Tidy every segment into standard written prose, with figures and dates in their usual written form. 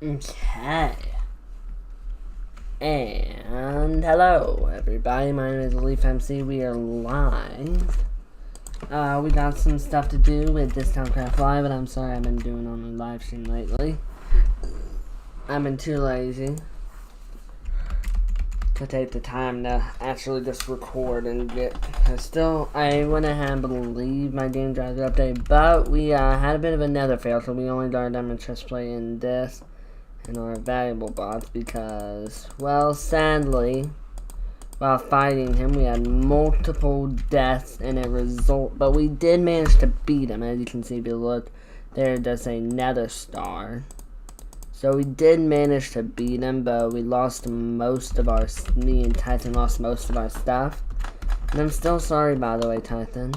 Okay. And hello everybody, my name is Leaf MC. We are live. We got some stuff to do with Discount Craft Live, and I'm sorry I've been doing on the live stream lately. I've been too lazy to take the time to actually just record and get. I went ahead and leave my game driver update, but we had a bit of another fail, so we only got our diamond chest plate in this and our valuable bots because, well, sadly, while fighting him, we had multiple deaths and a result, but we did manage to beat him. As you can see, if you look, there it does say nether star. So we did manage to beat him, but we lost most of our, me and Titan lost most of our stuff. And I'm still sorry, by the way, Titan.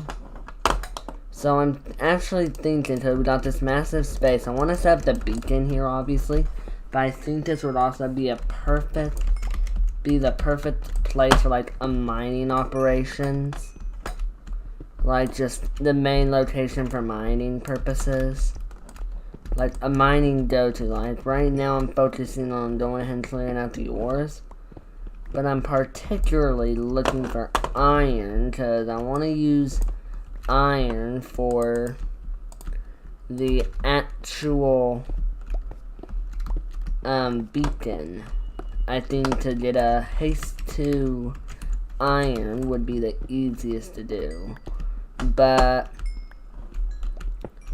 So I'm actually thinking, because we got this massive space, I want to set up the beacon here, obviously. But I think this would also be the perfect place for like a mining operations. Like just the main location for mining purposes. Like a mining go-to. Like right now I'm focusing on going ahead and clearing out the ores. But I'm particularly looking for iron because I want to use iron for the actual beacon. I think to get a haste to iron would be the easiest to do. But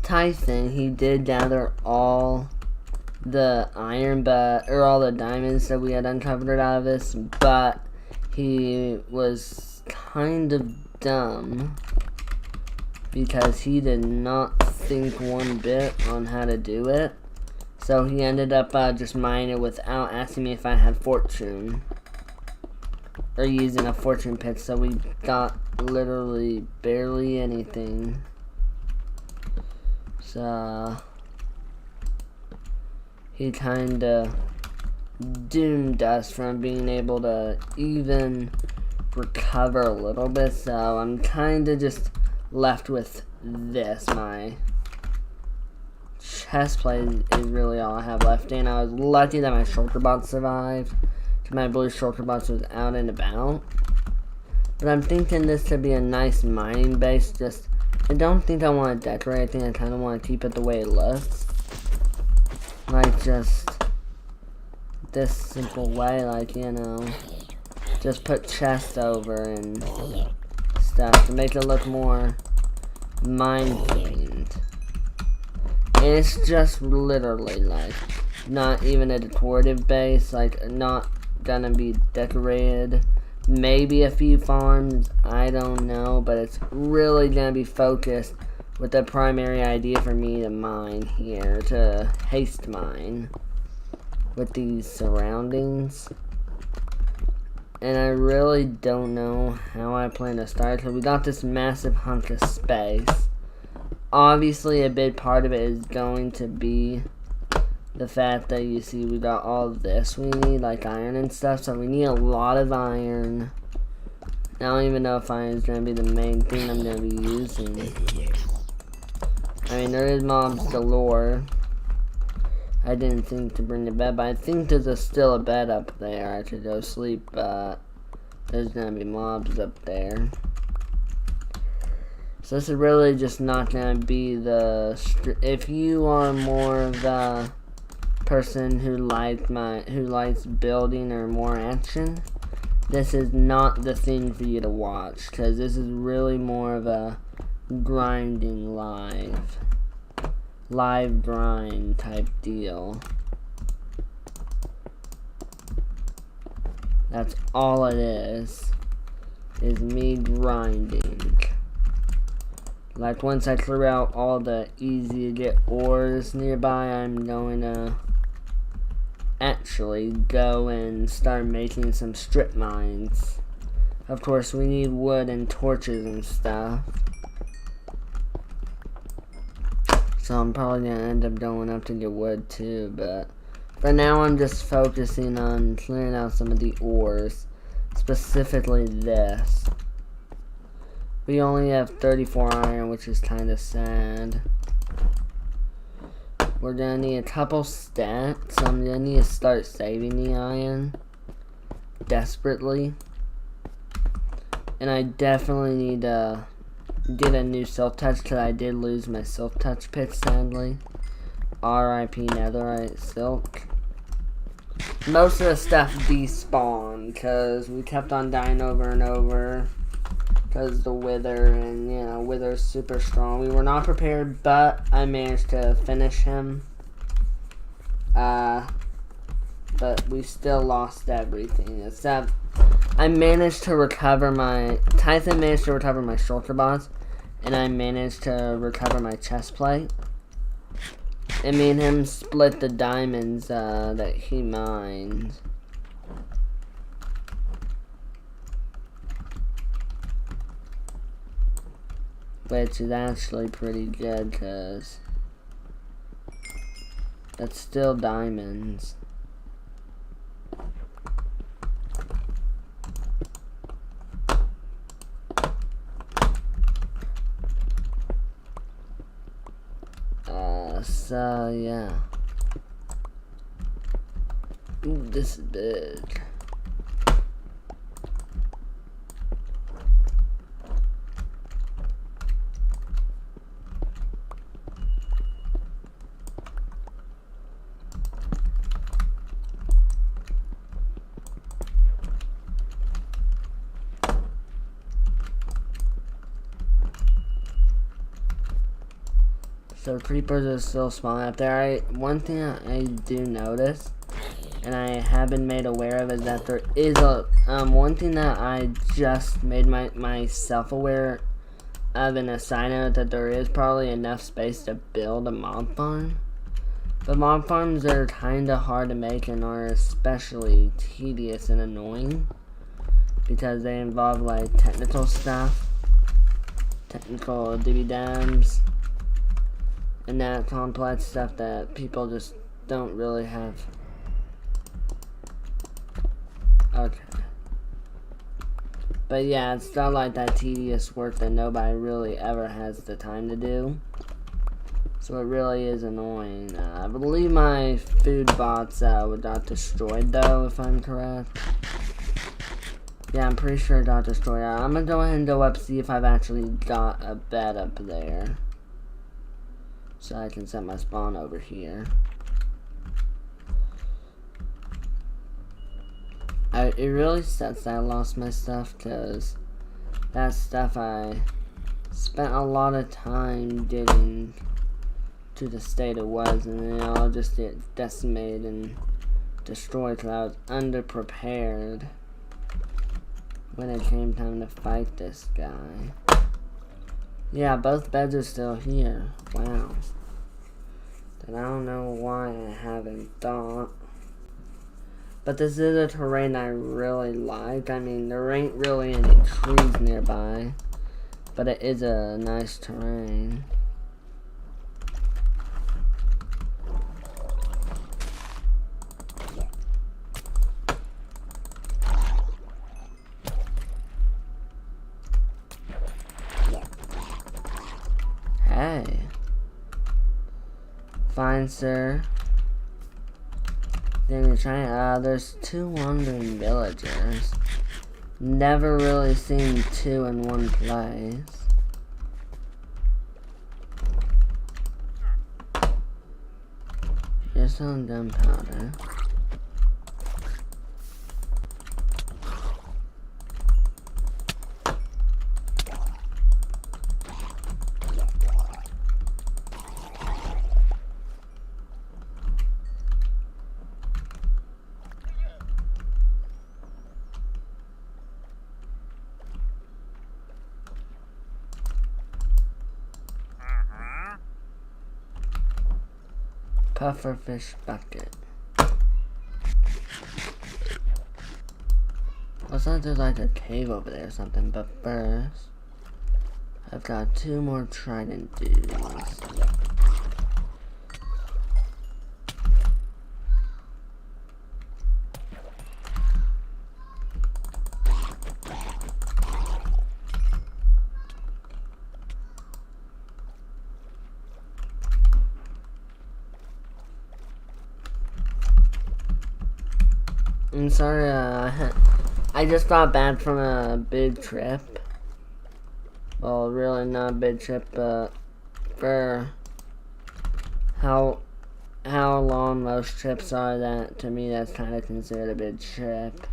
Tyson, he did gather all the iron, or all the diamonds that we had uncovered out of this, but he was kind of dumb because he did not think one bit on how to do it. So he ended up just mining it without asking me if I had fortune. Or using a fortune pit, so we got literally barely anything. So he kinda doomed us from being able to even recover a little bit. So I'm kinda just left with this. My chest plate is really all I have left, and I was lucky that my shulker bot survived. My blue shulker bot was out and about. But I'm thinking this could be a nice mining base. Just, I don't think I want to decorate. I think I kind of want to keep it the way it looks. Like just this simple way, like, you know, just put chests over and stuff to make it look more mine-themed. And it's just literally like not even a decorative base, like not gonna be decorated. Maybe a few farms, I don't know, but it's really gonna be focused with the primary idea for me to mine here, to haste mine with these surroundings. And I really don't know how I plan to start, because we got this massive hunk of space. Obviously, a big part of it is going to be the fact that you see we got all of this. We need like iron and stuff, so we need a lot of iron. I don't even know if iron is going to be the main thing I'm going to be using. I mean, there is mobs galore. I didn't think to bring the bed, but I think there's still a bed up there. I could go sleep, but there's going to be mobs up there. So this is really just not going to be if you are more of the person who likes building or more action, this is not the thing for you to watch, because this is really more of a grinding live grind type deal. That's all it is me grinding. Like, once I clear out all the easy to get ores nearby, I'm going to actually go and start making some strip mines. Of course, we need wood and torches and stuff. So I'm probably going to end up going up to get wood too, but for now I'm just focusing on clearing out some of the ores. Specifically this. We only have 34 iron, which is kind of sad. we're gonna need a couple stats. So I'm gonna need to start saving the iron desperately. And I definitely need to get a new silk touch because I did lose my silk touch pick, sadly. R.I.P. netherite silk. Most of the stuff despawned because we kept on dying over and over because the wither, and you know, wither's super strong. We were not prepared, but I managed to finish him. But we still lost everything except I managed to recover my Tyson managed to recover my shulker bots, and I managed to recover my chest plate. And me and him split the diamonds that he mined. Which is actually pretty good because that's still diamonds. So yeah. Ooh, this is big. So creepers are still spawning up there. One thing I do notice, and I have been made aware of, is that there is a one thing that I just made myself aware of in a side note, that there is probably enough space to build a mob farm. But mob farms are kind of hard to make and are especially tedious and annoying because they involve like technical stuff, technical dibby-dabs, and that complex stuff that people just don't really have. Okay. But yeah, it's not like that tedious work that nobody really ever has the time to do. So it really is annoying. I believe my food bots got destroyed though, if I'm correct. Yeah, I'm pretty sure it got destroyed. I'm gonna go ahead and go up see if I've actually got a bed up there, so I can set my spawn over here. It really sucks that I lost my stuff, because that stuff I spent a lot of time getting to the state it was, and then it all just get decimated and destroyed because I was underprepared when it came time to fight this guy. Yeah, both beds are still here. Wow. Then I don't know why I haven't thought. But this is a terrain I really like. I mean, there ain't really any trees nearby, but it is a nice terrain. Hey. Fine, sir. Then you're trying, there's 2 wandering villagers. Never really seen 2 in one place. You're selling gunpowder. Pufferfish bucket. Looks like there's like a cave over there or something, but first, I've got 2 more trident dudes. I'm sorry, I just got back from a big trip. Well, really not a big trip, but for how long most trips are, that to me that's kind of considered a big trip.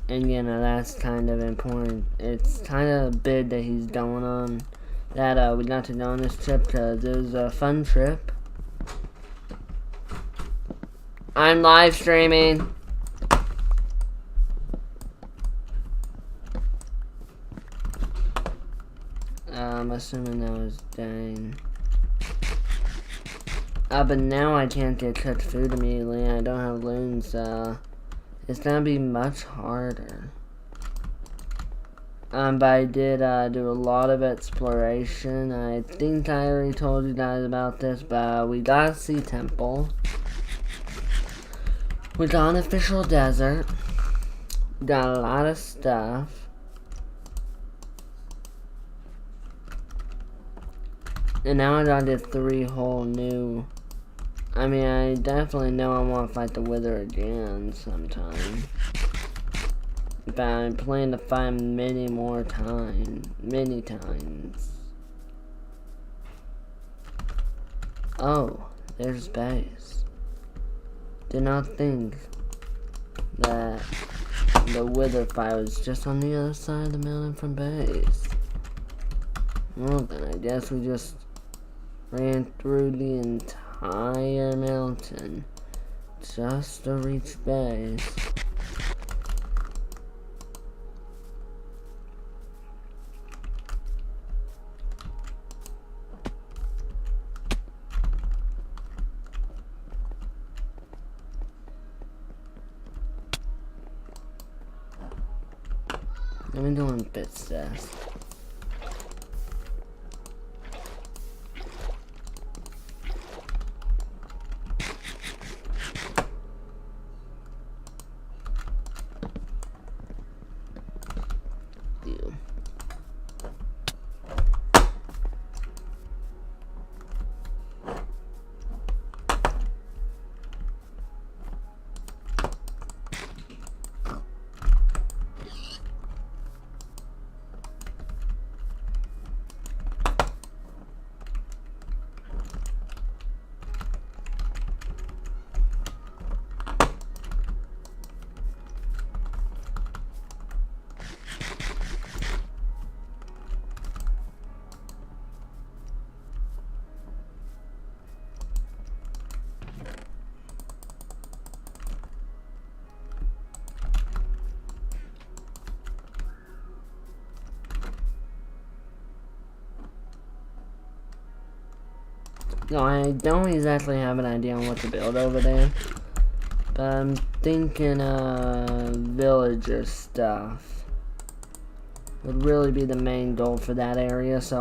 And you know, that's kind of important. It's kind of big that he's going on, that we got to go on this trip, because it was a fun trip. I'm live streaming. I'm assuming that was dang. But now I can't get cooked food immediately. I don't have loons, so it's gonna be much harder. But I did do a lot of exploration. I think I already told you guys about this, but we got a sea temple. We got an official desert. We got a lot of stuff. And now I got this 3 whole new... I mean, I definitely know I want to fight the Wither again sometime. But I'm planning to fight many times. Oh, there's base. Did not think that the Wither fight was just on the other side of the mountain from base. Well then, I guess we just ran through the entire mountain just to reach base. Let me do one bit test. No, I don't exactly have an idea on what to build over there. But I'm thinking villager stuff would really be the main goal for that area, so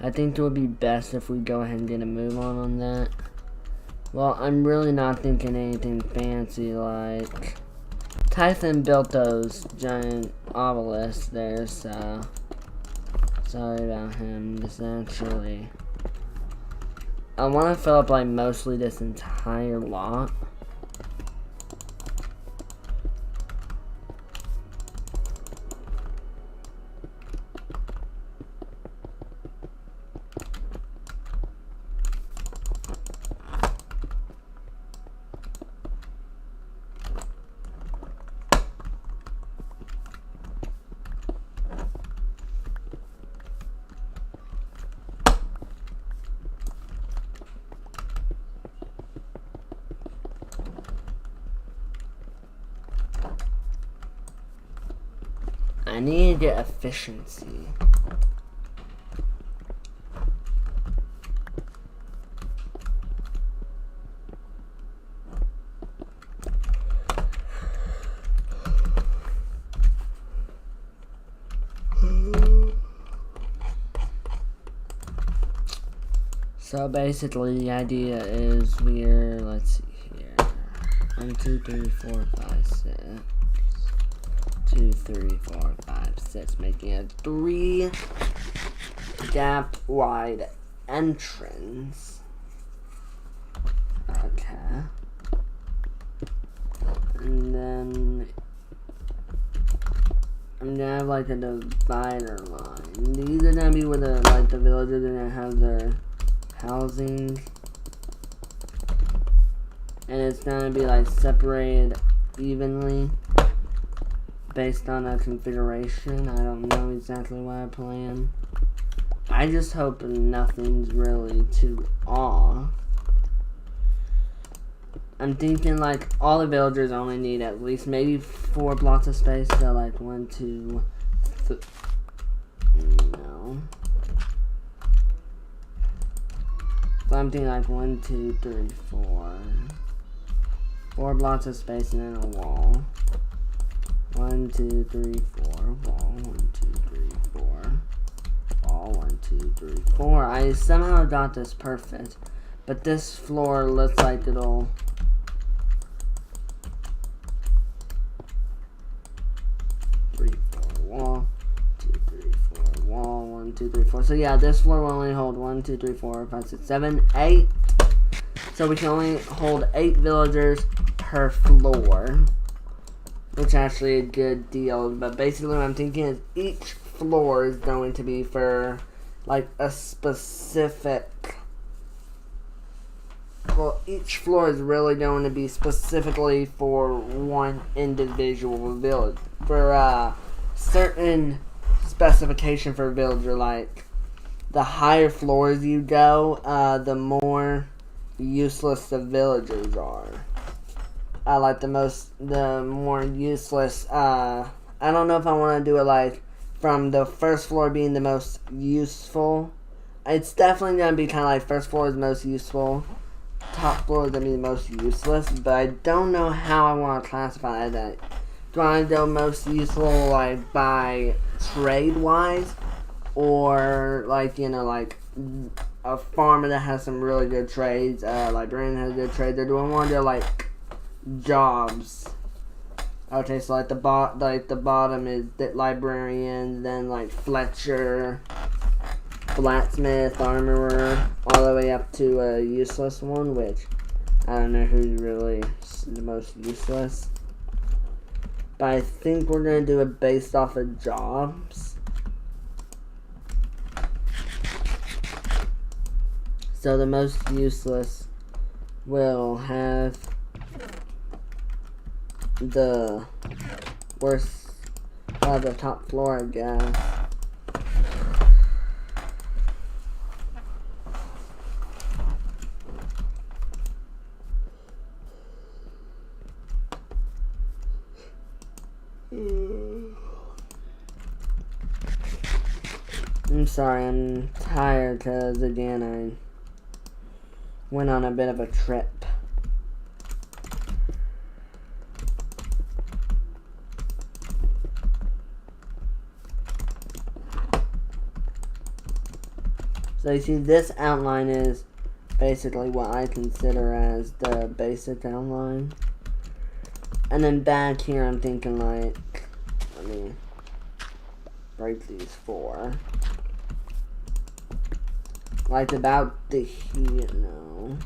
I think it would be best if we go ahead and get a move on that. Well, I'm really not thinking anything fancy like... Typhon built those giant obelisks there, so... Sorry about him. This actually... I want to fill up like mostly this entire lot. I need to get efficiency. So basically the idea is let's see here. 1, 2, 3, 4, 5, 6. 2, 3, 4, 5, 6, making a 3 gap wide entrance. Okay. And then I'm gonna have like a divider line. These are gonna be where the villagers are gonna have their housing. And it's gonna be like separated evenly based on a configuration. I don't know exactly what I plan. I just hope nothing's really too off. I'm thinking like all the villagers only need at least maybe 4 blocks of space. So like 1, 2, no. So I'm thinking like 1, 2, 3, 4. 4 blocks of space and then a wall. 1, 2, 3, 4. Wall. 1, 2, 3, 4. Wall. 1, 2, 3, 4. I somehow got this perfect, but this floor looks like it'll. Wall, 2, 3, 4, wall, 1, 2, 3, 4. So yeah, this floor will only hold 1, 2, 3, 4, 5, 6, 7, 8. So we can only hold 8 villagers per floor, which is actually a good deal. But basically what I'm thinking is each floor is going to be for like a specific. Well, each floor is really going to be specifically for one individual village. For certain specification for a villager, like the higher floors you go, the more useless the villagers are. Like the more useless, I don't know if I want to do it like from the first floor being the most useful. It's definitely going to be kind of like first floor is most useful. Top floor is going to be the most useless, but I don't know how I want to classify that. Do I want to go most useful, like, by trade-wise? Or, like, you know, like, a farmer that has some really good trades, librarian has good trades, or do I want to do, like, jobs? Okay, so, like, the bottom is librarian, then, like, Fletcher, blacksmith, armorer, all the way up to a useless one, which I don't know who's really the most useless. But I think we're going to do it based off of jobs. So the most useless will have the worst, the top floor, I guess. I'm sorry, I'm tired because, again, I went on a bit of a trip. So you see, this outline is basically what I consider as the basic outline. And then back here, I'm thinking like, let me break these 4. Like about the here, no.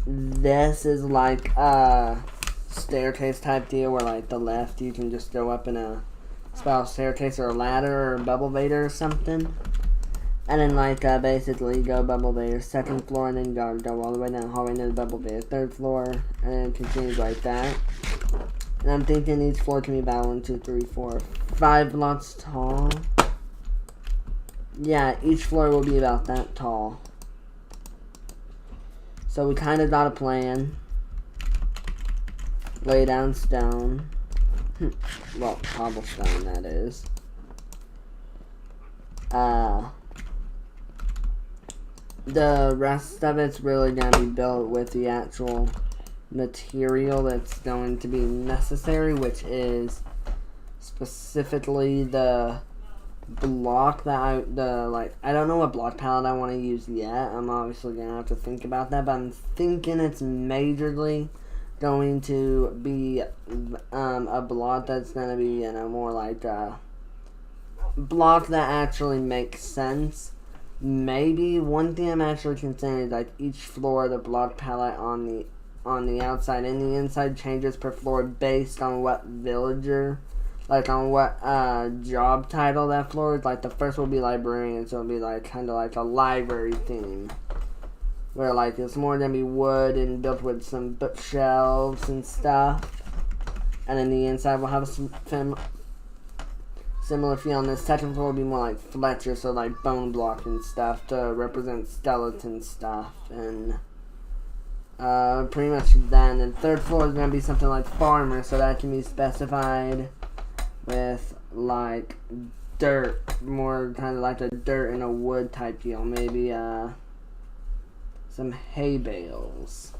This is like a staircase type deal where like the left you can just go up in a spiral staircase or a ladder or a bubble vader or something. And then like basically go bubble vader second floor and then go all the way down the hallway into the bubble vader third floor and then it continues like that. And I'm thinking each floor can be about 1, 2, 3, 4, 5 blocks tall. Yeah, each floor will be about that tall. So we kind of got a plan. Lay down stone. Well, cobblestone, that is. The rest of it's really going to be built with the actual material that's going to be necessary, which is specifically the block that I don't know what block palette I want to use yet. I'm obviously going to have to think about that, but I'm thinking it's majorly going to be a block that's going to be, more like a block that actually makes sense. Maybe one thing I'm actually considering is like each floor of the block palette on the outside and the inside changes per floor based on what villager, like on what job title that floor is. Like the first will be librarian, so it'll be like kind of like a library theme, where like it's more gonna be wood and built with some bookshelves and stuff. And then the inside will have some similar feel. On the second floor will be more like Fletcher, so like bone block and stuff to represent skeleton stuff, and pretty much that. And then third floor is gonna be something like farmer, so that can be specified with like dirt, more kind of like a dirt and a wood type deal. Maybe some hay bales.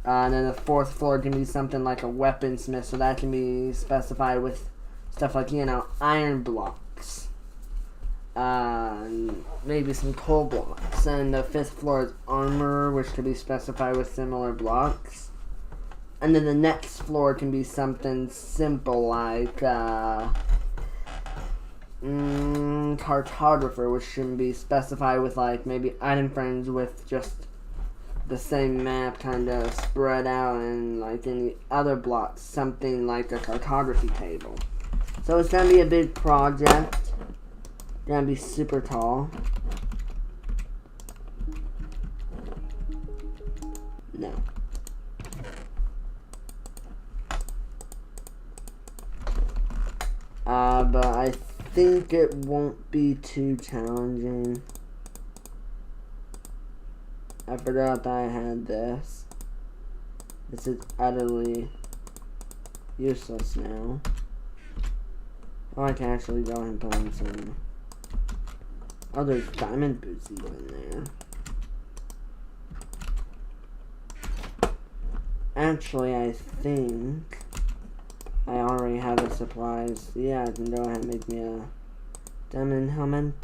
And then the fourth floor can be something like a weaponsmith, so that can be specified with stuff like, iron blocks. Maybe some coal blocks. And the fifth floor is armor, which could be specified with similar blocks. And then the next floor can be something simple like cartographer, which can be specified with like maybe item frames with just the same map kind of spread out, and like in the other blocks something like a cartography table. So it's gonna be a big project. Gonna be super tall. No. But I think it won't be too challenging. I forgot that I had this. This is utterly useless now. Oh, I can actually go and put on some. Oh, there's diamond boots even there. Actually, I think I already have the supplies. Yeah, I can go ahead and make me a diamond helmet.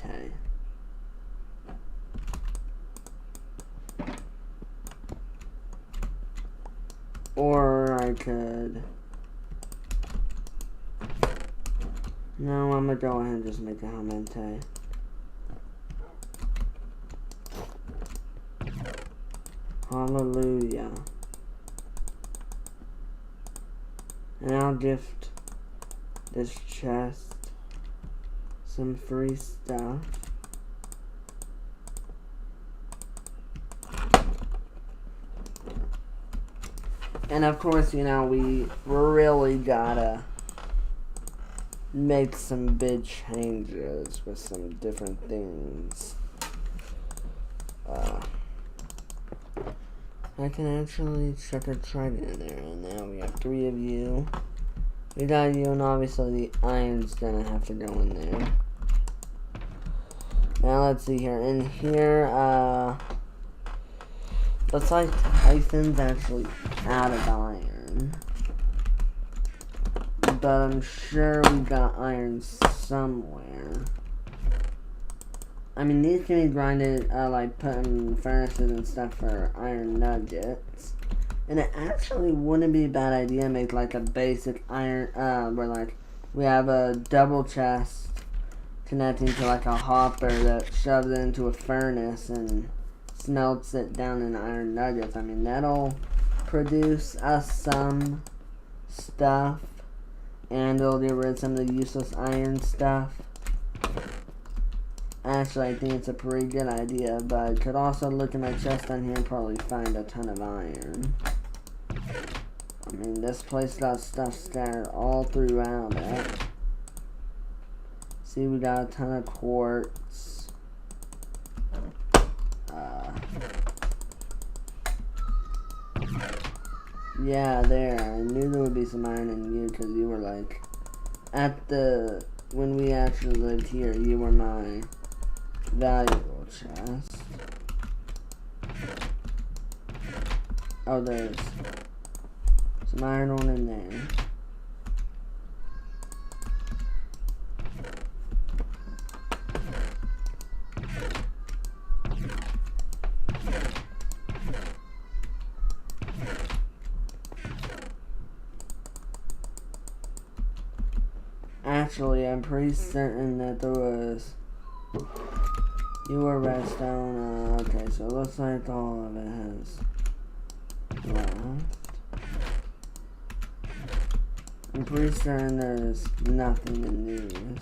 Or I could. No, I'm gonna go ahead and just make a helmet. Hallelujah. And I'll gift this chest some free stuff. And of course, we really gotta make some big changes with some different things. I can actually check a trident in there, and now we have 3 of you. We got you, and obviously the iron's gonna have to go in there. Now let's see here. In here, looks like Tyson's actually out of iron. But I'm sure we got iron somewhere. I mean, these can be grinded, like put in furnaces and stuff for iron nuggets. And it actually wouldn't be a bad idea to make like a basic iron, where like we have a double chest connecting to like a hopper that shoves it into a furnace and smelts it down in iron nuggets. I mean, that'll produce us some stuff, and it'll get rid of some of the useless iron stuff. Actually, I think it's a pretty good idea, but I could also look in my chest down here and probably find a ton of iron. I mean, this place got stuff scattered all throughout it. See, we got a ton of quartz. Yeah, there. I knew there would be some iron in you because you were like, when we actually lived here, you were my valuable chest. Oh, there's some iron ore in there. Actually, I'm pretty certain that there was... You were redstone. Okay, so it looks like all of it has left. I'm pretty certain there's nothing in these.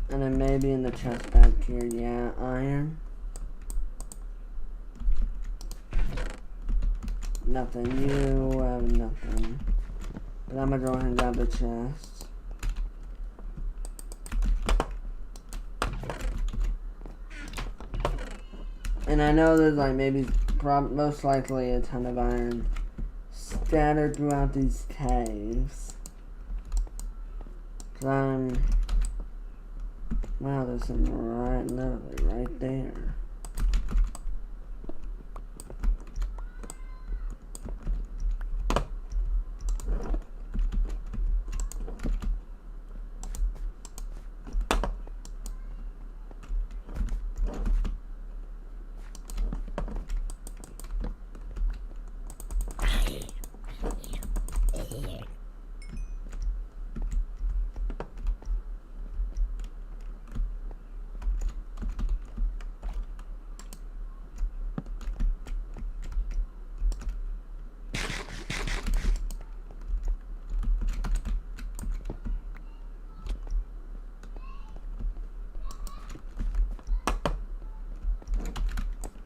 And then maybe in the chest back here, yeah, iron. Nothing, you have nothing. But I'm gonna go ahead and grab the chest. And I know there's like maybe, most likely a ton of iron scattered throughout these caves. Wow, there's some literally right there.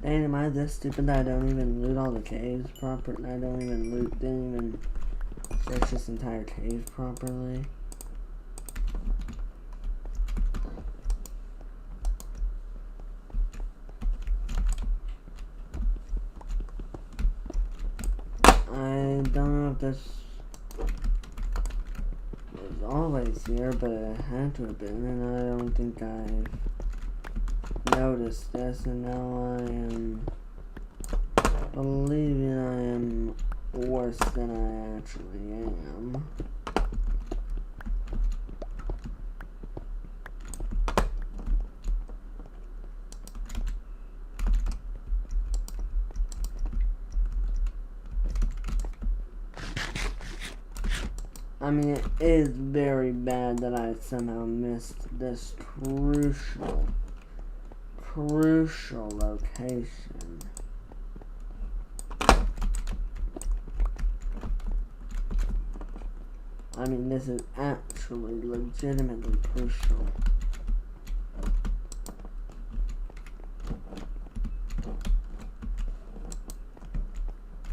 Dang, am I this stupid that I don't even loot all the caves properly? I don't even didn't even search this entire cave properly. I don't know if this was always here, but it had to have been, and I don't think I've noticed this, and now I am believing I am worse than I actually am. I mean, it is very bad that I somehow missed this crucial location. I mean, this is actually legitimately crucial.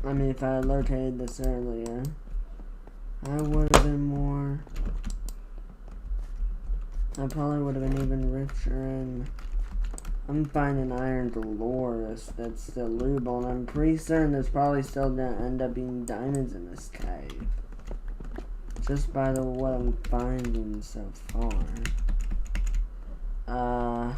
I mean, if I had located this earlier, I would have been more... I probably would have been even richer, and I'm finding iron galore that's still lootable, and I'm pretty certain there's probably still gonna end up being diamonds in this cave. Just by what I'm finding so far. Hi.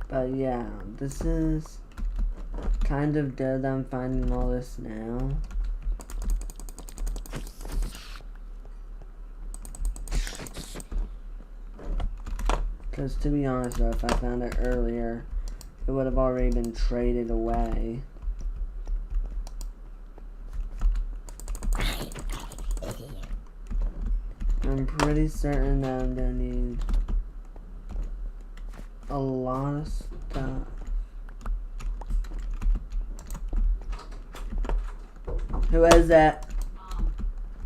But yeah, this is kind of dead. I'm finding all this now. Because to be honest though, if I found it earlier, it would have already been traded away. I'm pretty certain that I'm gonna need a lot of stuff. Who is that?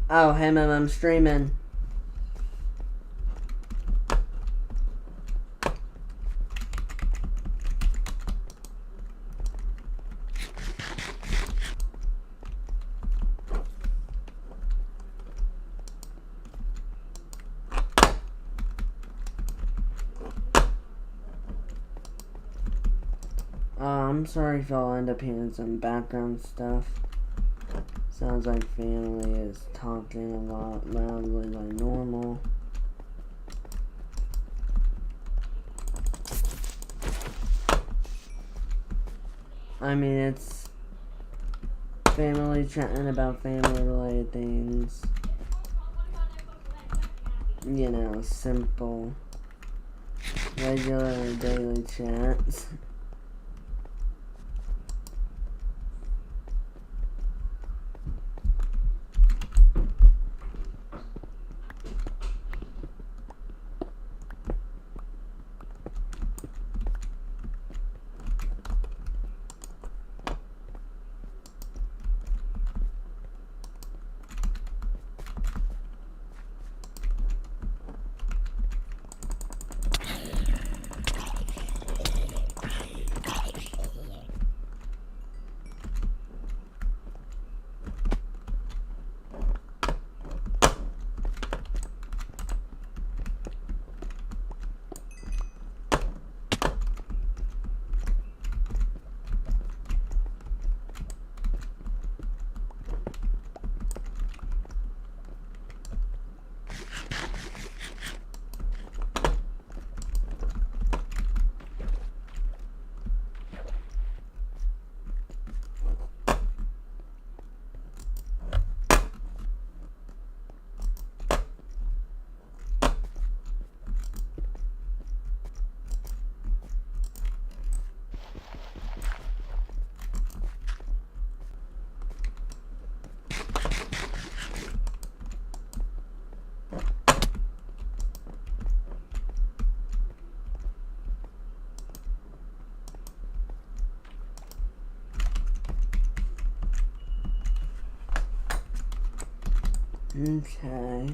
Oh, hey Mom, I'm streaming. I'm sorry if y'all end up hearing some background stuff. Sounds like family is talking a lot loudly like normal. I mean, it's family chatting about family-related things. You know, simple, regular daily chats. Okay.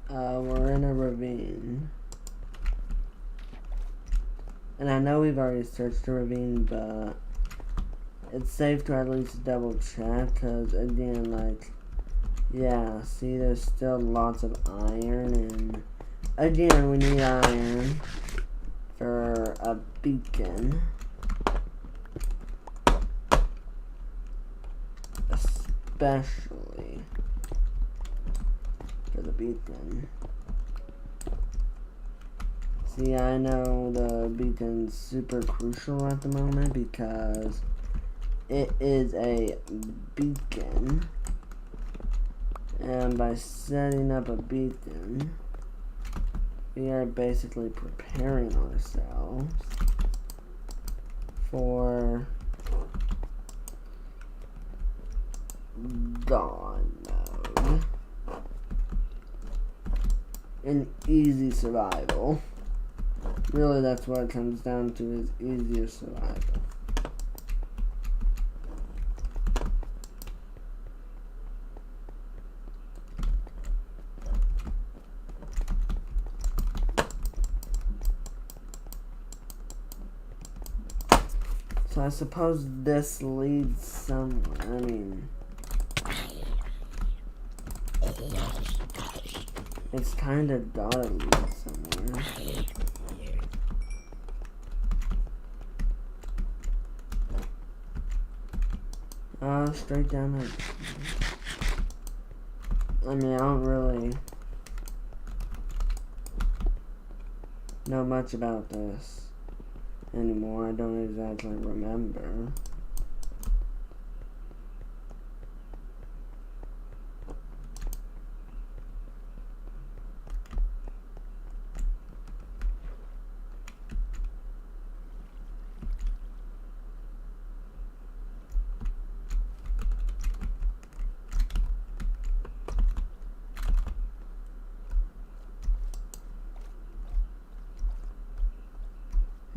We're in a ravine. And I know we've already searched the ravine, but it's safe to at least double check, because again, like, yeah, see, there's still lots of iron, and again, we need iron for a beacon. Especially for the beacon. See, I know the beacon's super crucial at the moment because it is a beacon. And by setting up a beacon, we are basically preparing ourselves for dawn mode and easy survival. Really, that's what it comes down to, is easier survival. So I suppose this leads somewhere. I mean, it's kind of gotta lead somewhere. Straight down it. I mean, I don't really know much about this anymore. I don't exactly remember.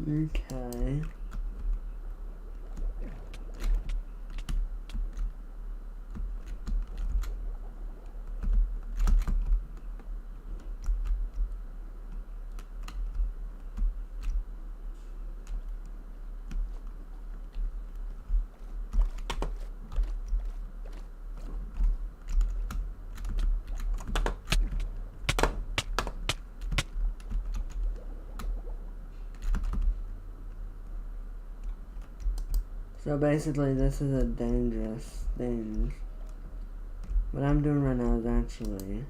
Okay. So basically, this is a dangerous thing. What I'm doing right now is actually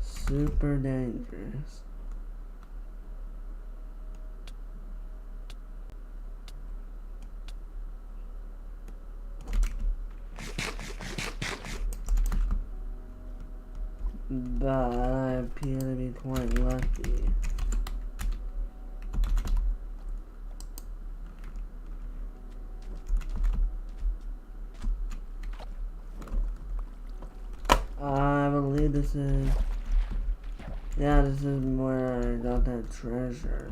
super dangerous. But I appear to be quite lucky. I believe this is... Yeah, this is where I got that treasure.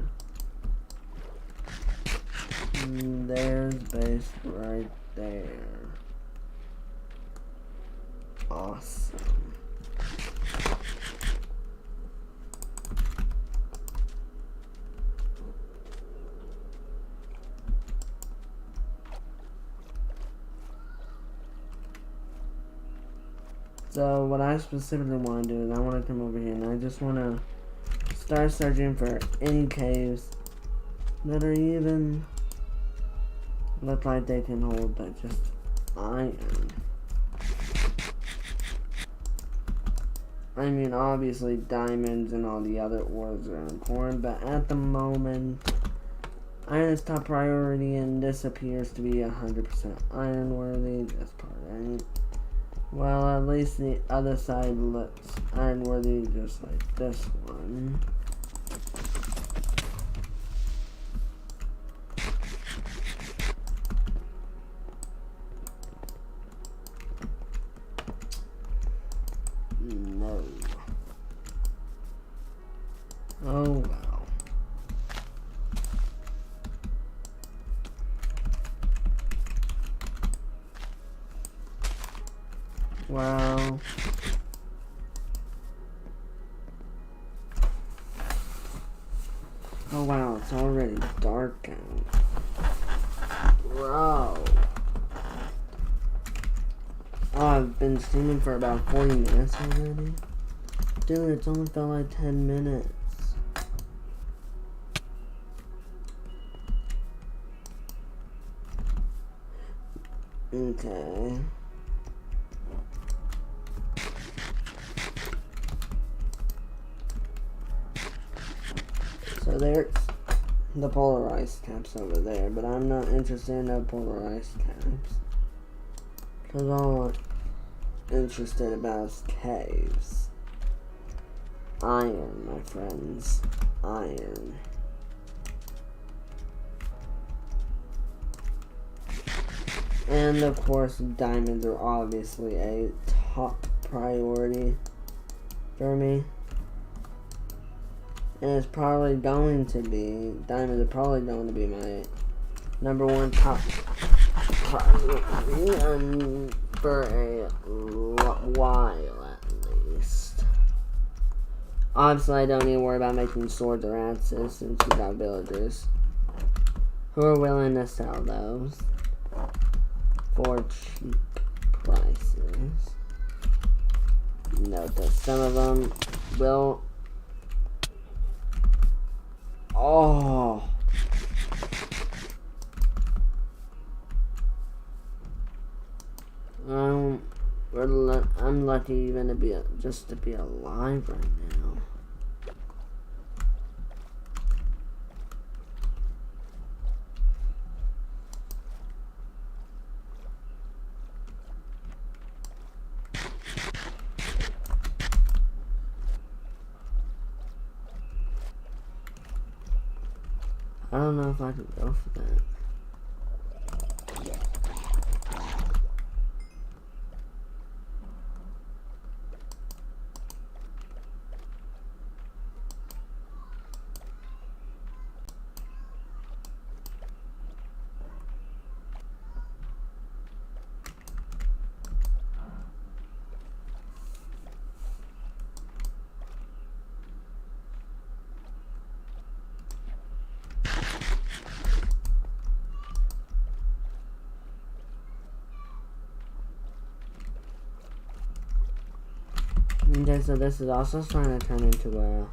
There's base right there. Awesome. So what I specifically want to do is I want to come over here and I just want to start searching for any caves that are even look like they can hold but just iron. I mean, obviously diamonds and all the other ores are important, but at the moment iron is top priority and this appears to be 100% iron worthy. This part ain't. Well, at least the other side looks iron worthy, just like this one. No. Oh well. Wow. Oh wow, it's already dark out. Bro. Oh, I've been streaming for about 40 minutes already. Dude, it's only felt like 10 minutes. Okay. So there's the polarized caps over there, but I'm not interested in the polarized caps. Because all I'm interested about is caves. Iron, my friends. Iron. And of course, diamonds are obviously a top priority for me. And it's probably going to be, diamonds are probably going to be my #1 top priority for a while at least. Obviously, I don't need to worry about making swords or axes since we got villagers who are willing to sell those for cheap prices. Note that some of them will... Oh! I'm lucky even to be just to be alive right now. I don't know if I can go for that. Okay, so this is also starting to turn into a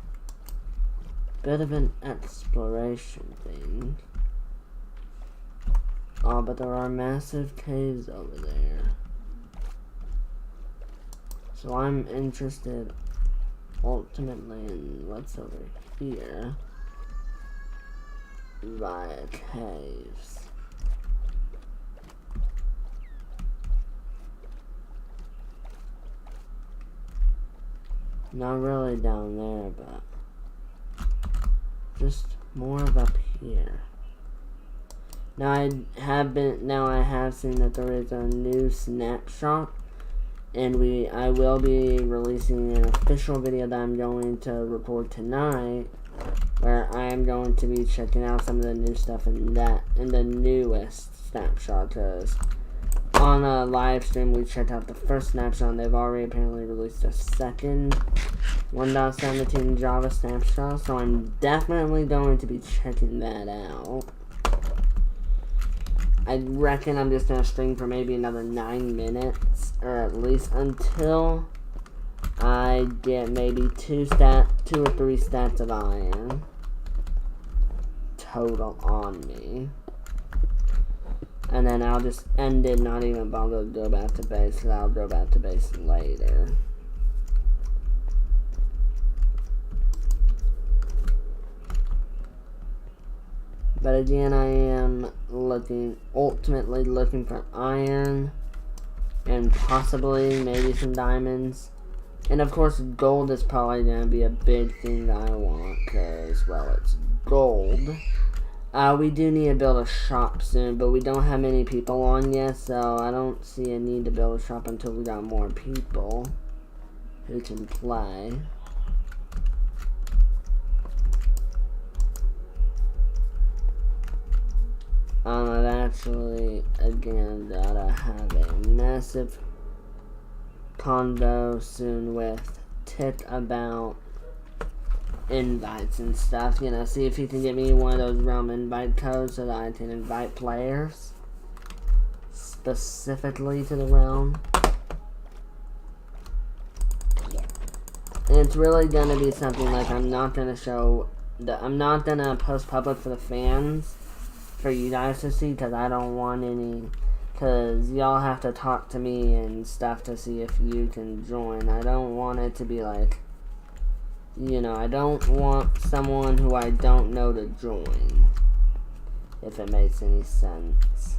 bit of an exploration thing. Oh, but there are massive caves over there. So I'm interested ultimately in what's over here via caves. Not really down there, but just more of up here. Now I have seen that there is a new snapshot, and I will be releasing an official video that I'm going to record tonight, where I am going to be checking out some of the new stuff in the newest snapshot, because on a live stream we checked out the first snapshot, and they've already apparently released a second 1.17 Java snapshot, so I'm definitely going to be checking that out. I reckon I'm just going to stream for maybe another 9 minutes, or at least until I get maybe 2 or 3 stats of iron total on me. And then I'll just end it, not even bother to go back to base, because I'll go back to base later. But again, I am ultimately looking for iron, and possibly maybe some diamonds. And of course, gold is probably going to be a big thing that I want, because, well, it's gold. We do need to build a shop soon, but we don't have many people on yet, so I don't see a need to build a shop until we got more people who can play. I've actually, again, gotta have a massive convo soon with Tick about invites and stuff. You know, see if he can get me one of those realm invite codes so that I can invite players specifically to the realm. And it's really gonna be something like I'm not gonna post public for the fans, for you guys to see, because I don't want any, because y'all have to talk to me and stuff to see if you can join. I don't want it to be like, you know, I don't want someone who I don't know to join, if it makes any sense.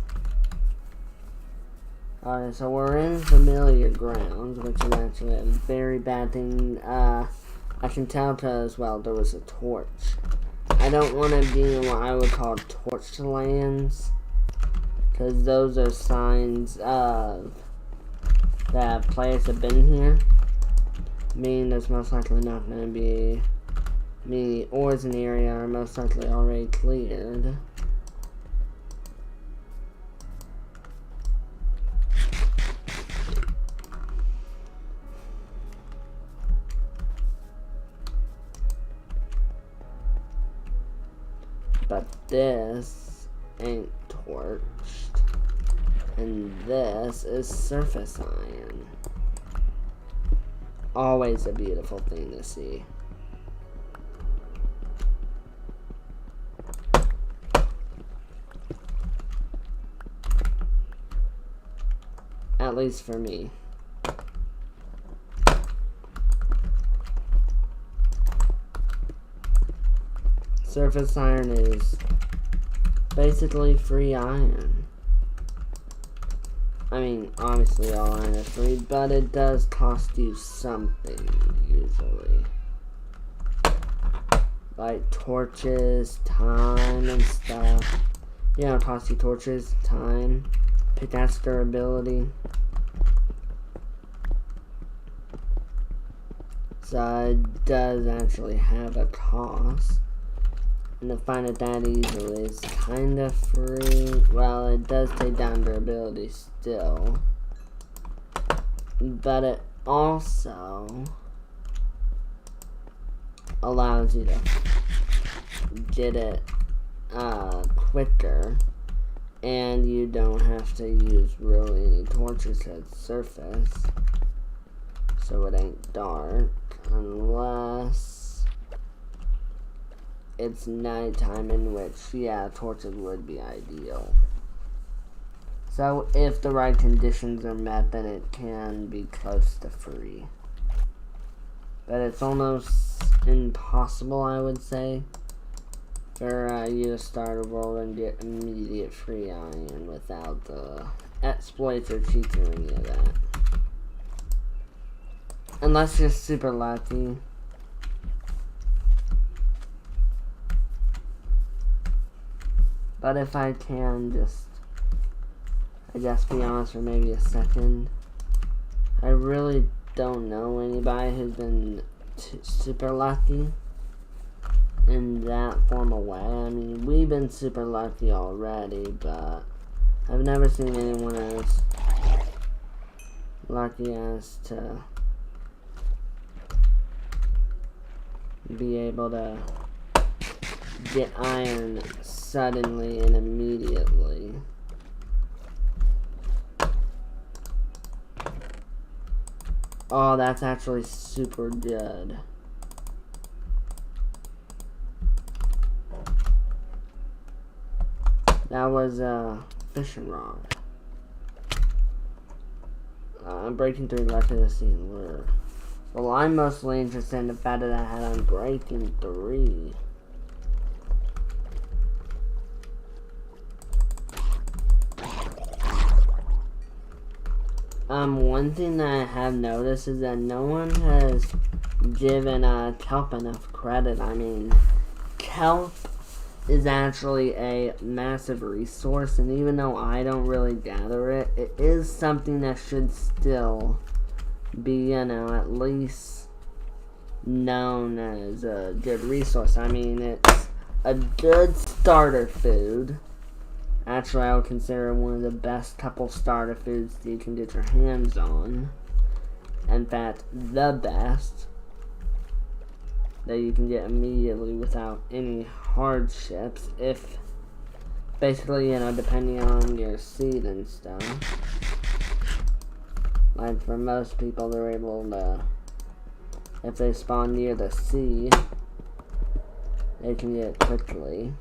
Alright, so we're in familiar grounds, which is actually a very bad thing. I can tell because, well, there was a torch. I don't want to be in what I would call torched lands, because those are signs of that players have been here, meaning there's most likely not going to be many ores in the area, are most likely already cleared. But this ain't torched, and this is surface iron. Always a beautiful thing to see. At least for me. Surface iron is basically free iron. I mean, obviously all iron is free, but it does cost you something, usually. Like torches, time, and stuff. Yeah, it costs you torches, time, pickaxe durability. So it does actually have a cost. And to find it that easily is kind of free. Well, it does take down durability still. But it also allows you to get it quicker. And you don't have to use really any torches at surface. So it ain't dark. Unless it's nighttime, in which, yeah, torches would be ideal. So if the right conditions are met, then it can be close to free. But it's almost impossible, I would say, for you to start a roll and get immediate free iron without the exploits or cheats or any of that. Unless you're super lucky. But if I can just, I guess, be honest for maybe a second, I really don't know anybody who's been super lucky in that form of way. I mean, we've been super lucky already, but I've never seen anyone as lucky as to be able to get iron suddenly and immediately. Oh, that's actually super good. That was a fishing rod. I'm breaking 3 left of the scene lure. Well, I'm mostly interested in the fact that I had on breaking 3. One thing that I have noticed is that no one has given kelp enough credit. I mean, kelp is actually a massive resource, and even though I don't really gather it, it is something that should still be, you know, at least known as a good resource. I mean, it's a good starter food. Actually, I would consider it one of the best couple starter foods that you can get your hands on. In fact, the best that you can get immediately without any hardships, if basically, you know, depending on your seed and stuff. Like, for most people, they're able to, if they spawn near the sea, they can get it quickly.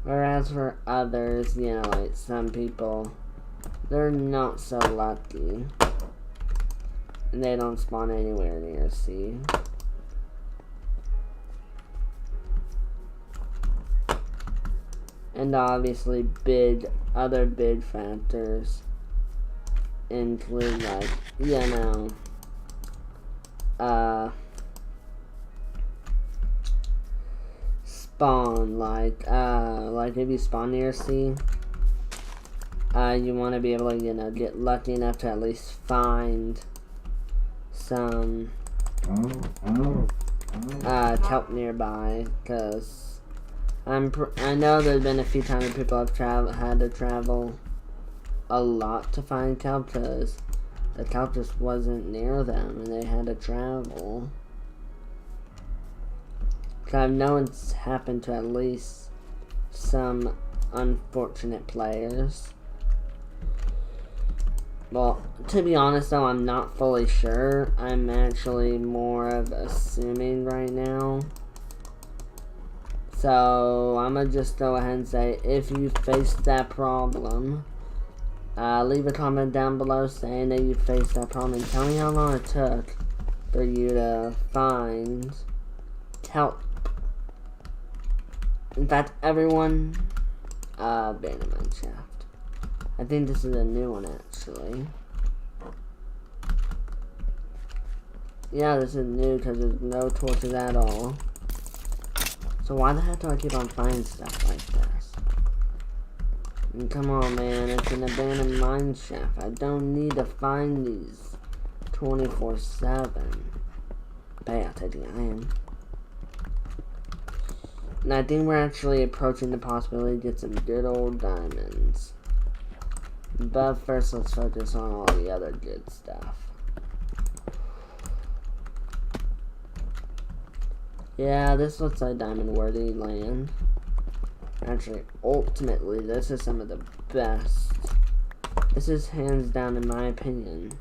Whereas for others, you know, like some people, they're not so lucky. And they don't spawn anywhere near the sea. And obviously other big factors include, like, you know, spawn, like if you spawn near sea, you want to be able to, you know, get lucky enough to at least find some kelp nearby, because I know there's been a few times people have had to travel a lot to find kelp, because the kelp just wasn't near them and they had to travel. I've known it's happened to at least some unfortunate players. Well, to be honest though, I'm not fully sure. I'm actually more of assuming right now. So, I'm gonna just go ahead and say, if you faced that problem, leave a comment down below saying that you faced that problem and tell me how long it took for you to find kelp. In fact, everyone, abandoned shaft. I think this is a new one, actually. Yeah, this is new because there's no torches at all. So why the heck do I keep on finding stuff like this? I mean, come on, man, it's an abandoned mine shaft. I don't need to find these 24/7. But yeah, taking iron. And I think we're actually approaching the possibility to get some good old diamonds. But first, let's focus on all the other good stuff. Yeah, this looks like diamond-worthy land. Actually, ultimately, this is some of the best. This is hands down, in my opinion,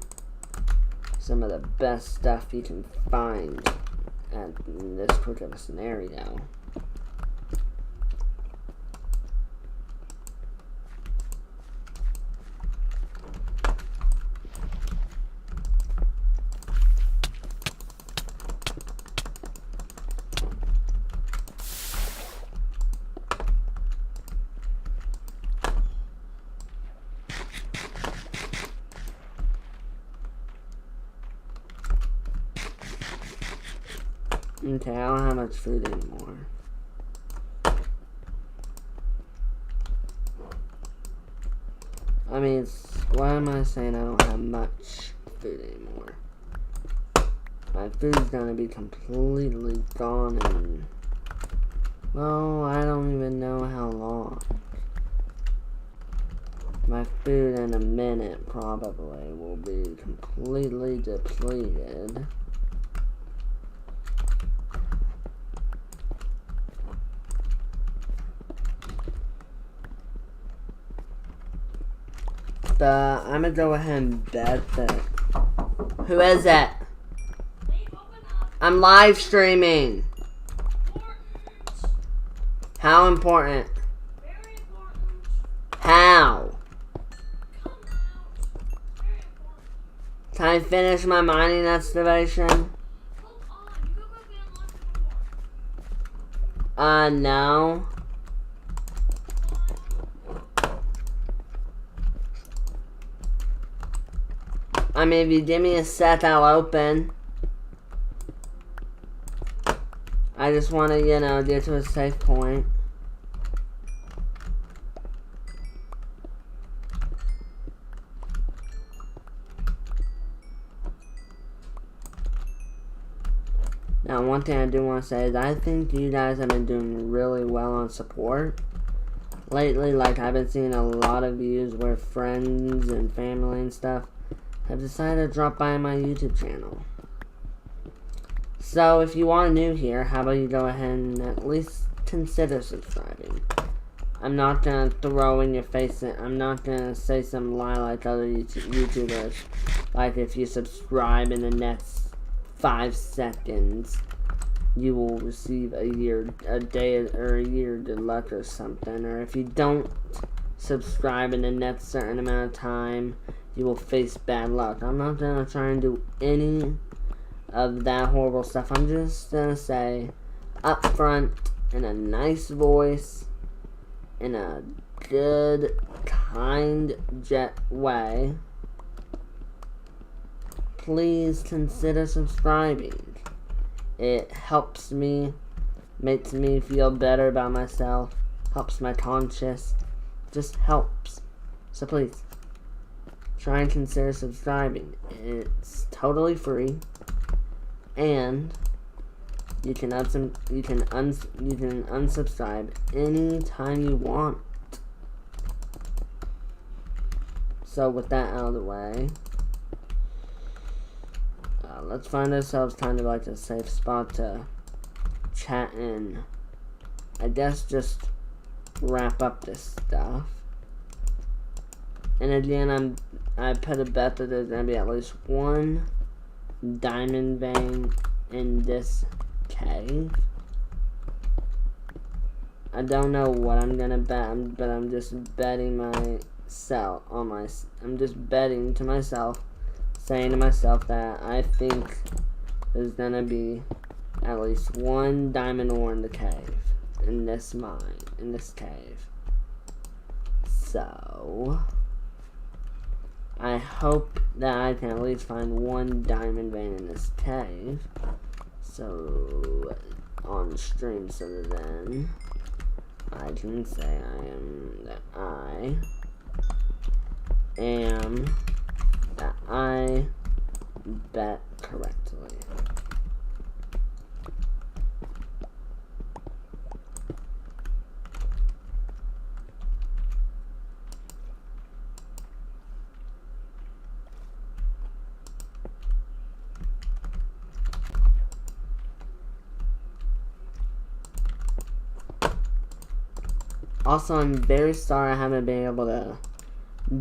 some of the best stuff you can find in this quick of a scenario. Okay, I don't have much food anymore. I mean, why am I saying I don't have much food anymore? My food's gonna be completely gone in, well, I don't even know how long. My food in a minute probably will be completely depleted. But I'm gonna go ahead and bet that. Who is it? I'm live streaming. How important? Very important. How? Come out. Very important. Can I finish my mining excavation? Hold on. You go get lunch before. No. I mean, if you give me a sec, I'll open. I just want to, you know, get to a safe point. Now, one thing I do want to say is I think you guys have been doing really well on support. Lately, like, I've been seeing a lot of views where friends and family and stuff have decided to drop by my YouTube channel. So, if you are new here, how about you go ahead and at least consider subscribing. I'm not gonna throw in your face, I'm not gonna say some lie like other YouTubers. Like, if you subscribe in the next 5 seconds, you will receive a day or a year good luck or something. Or if you don't subscribe in the next certain amount of time, you will face bad luck. I'm not gonna try and do any of that horrible stuff. I'm just gonna say up front in a nice voice, in a good, kind, jet way, please consider subscribing. It helps me, makes me feel better about myself, helps my conscience, just helps. So please, try and consider subscribing. It's totally free, and you can unsubscribe anytime you want. So with that out of the way, let's find ourselves kind of like a safe spot to chat and I guess just wrap up this stuff. And again, I put a bet that there's gonna be at least one diamond vein in this cave. I don't know what I'm gonna bet, but I'm just betting myself on I'm just betting to myself, saying to myself that I think there's gonna be at least one diamond ore in the cave, in this mine, in this cave. So I hope that I can at least find one diamond vein in this cave. So on stream, so that then I can say that I bet correctly. Also, I'm very sorry I haven't been able to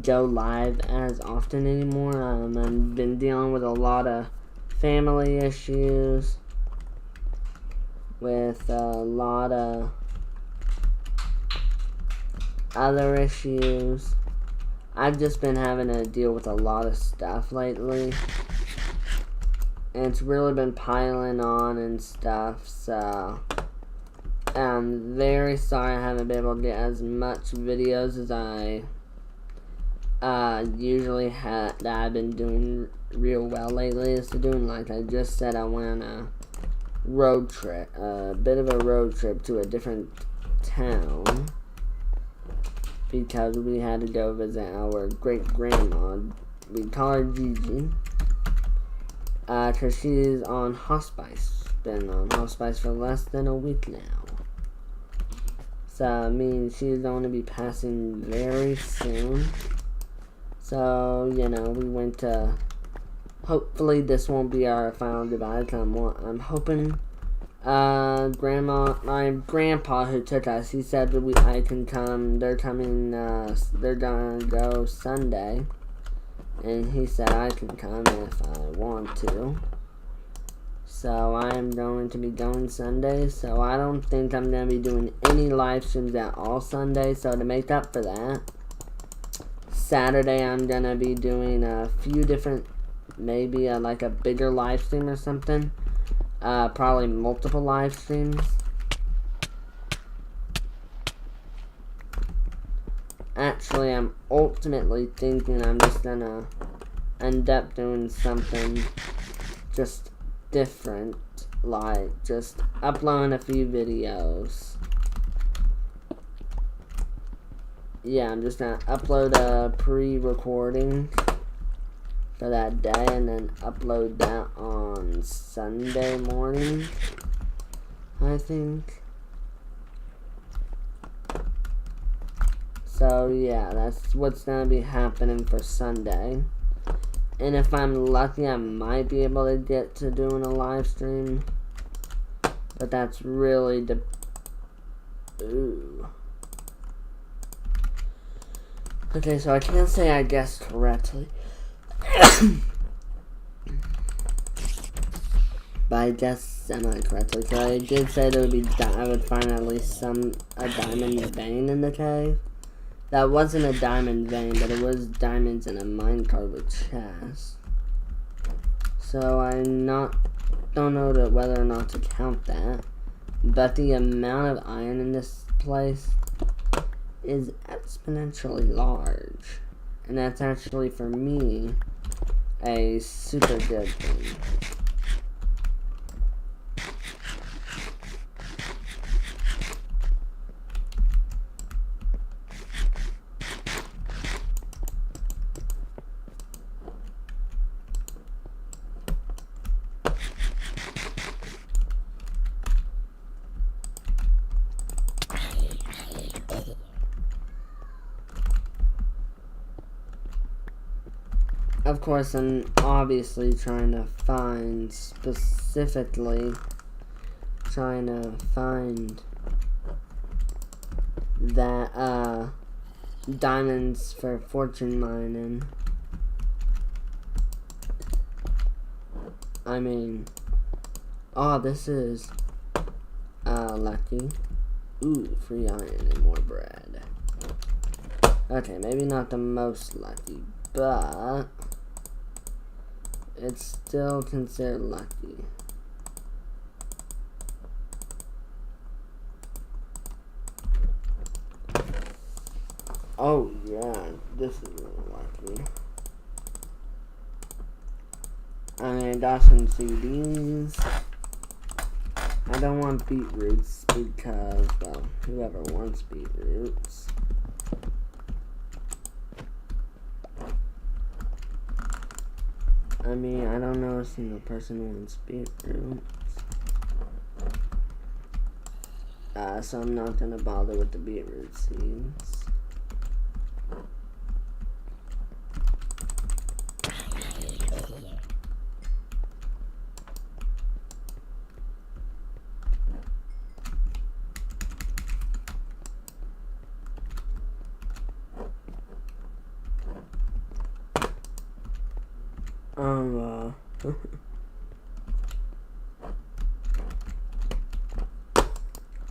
go live as often anymore. I've been dealing with a lot of family issues, with a lot of other issues. I've just been having to deal with a lot of stuff lately, and it's really been piling on and stuff, so I'm very sorry I haven't been able to get as much videos as I usually that I've been doing real well lately. So doing, like I just said, I went on a road trip, a bit of a road trip to a different town because we had to go visit our great grandma. We call her Gigi, because she's on hospice. Been on hospice for less than a week now. So I mean, she's going to be passing very soon. So you know, we went to. Hopefully, this won't be our final goodbye. I'm hoping. My grandpa who took us, he said that I can come. They're coming. They're gonna go Sunday, and he said I can come if I want to. So I am going to be going Sunday. So I don't think I'm gonna be doing any live streams at all Sunday. So to make up for that, Saturday I'm gonna be doing a few different, maybe like a bigger live stream or something. Probably multiple live streams. Actually, I'm ultimately thinking I'm just gonna end up doing something just different, like just uploading a few videos. Yeah, I'm just gonna upload a pre-recording for that day and then upload that on Sunday morning, I think. So yeah, that's what's gonna be happening for Sunday. And if I'm lucky, I might be able to get to doing a live stream, but that's really ooh. Okay, so I can't say I guessed correctly. But I guessed semi-correctly, so I did say there would be I would find at least a diamond vein in the cave. That wasn't a diamond vein, but it was diamonds in a minecart with chests. So I don't know whether or not to count that. But the amount of iron in this place is exponentially large. And that's actually, for me, a super good thing. Of course, I'm obviously trying to find that diamonds for fortune mining. I mean, oh, this is lucky. Ooh, free iron and more bread. Okay, maybe not the most lucky, but it's still considered lucky. Oh yeah, this is really lucky. I got some CDs. I don't want beetroots because, well, whoever wants beetroots. I mean, I don't know a single person who wants beetroots. So I'm not gonna bother with the beetroot seeds.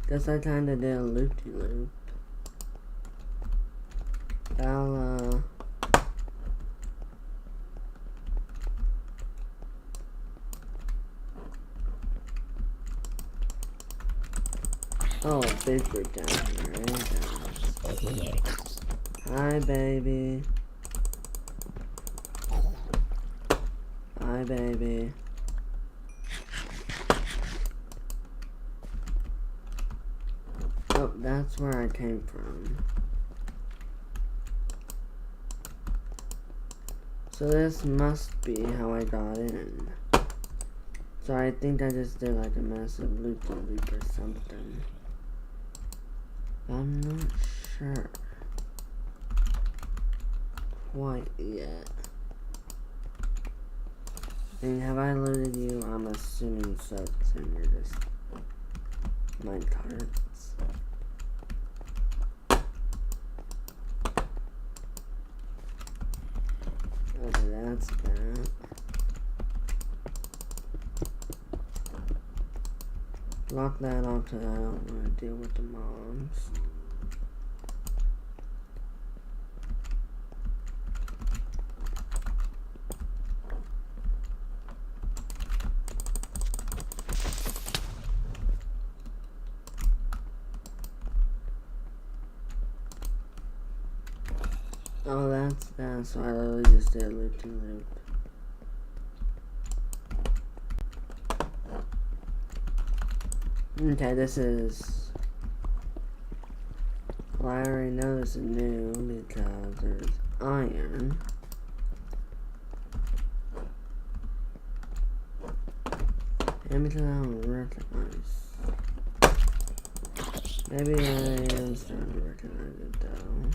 Guess I kinda did a loop-de-loop. I'll, oh, a big group down here, right? Hi, baby. Hi, baby. Oh, that's where I came from. So this must be how I got in. So I think I just did like a massive loop-de-loop or something. I'm not sure quite yet. And have I loaded you? I'm assuming so, because you're just mine carts. Okay, that's that. Lock that off because I don't want to deal with the mobs. Oh, that's that. So I literally just did loop-de-loop. Okay, this is... Well, I already know this is new because there's iron. And because I don't recognize. Maybe I am starting to recognize it though.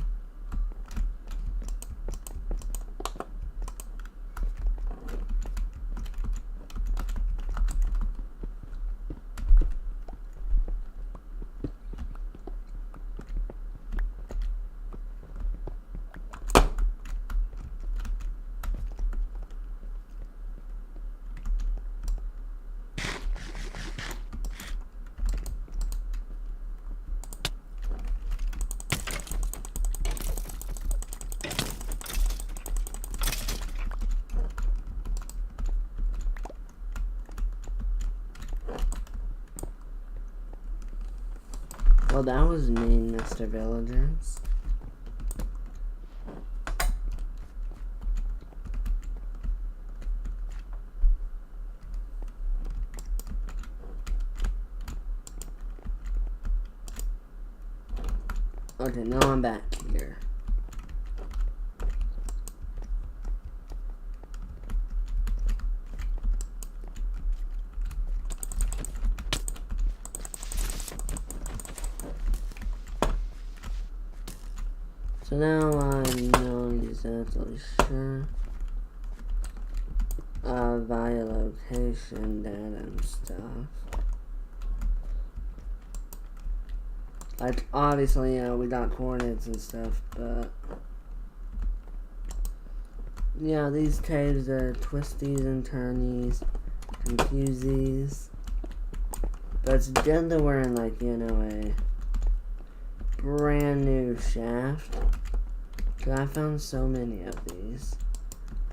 Well, that was mean, Mr. Villagers. Okay, now I'm back here. So now I'm not exactly sure via location data and stuff. Like, obviously, we got coordinates and stuff, but... Yeah, these caves are twisties and turnies, confusies. But it's good that we're in, like, you know, a brand new shaft. Cause I found so many of these.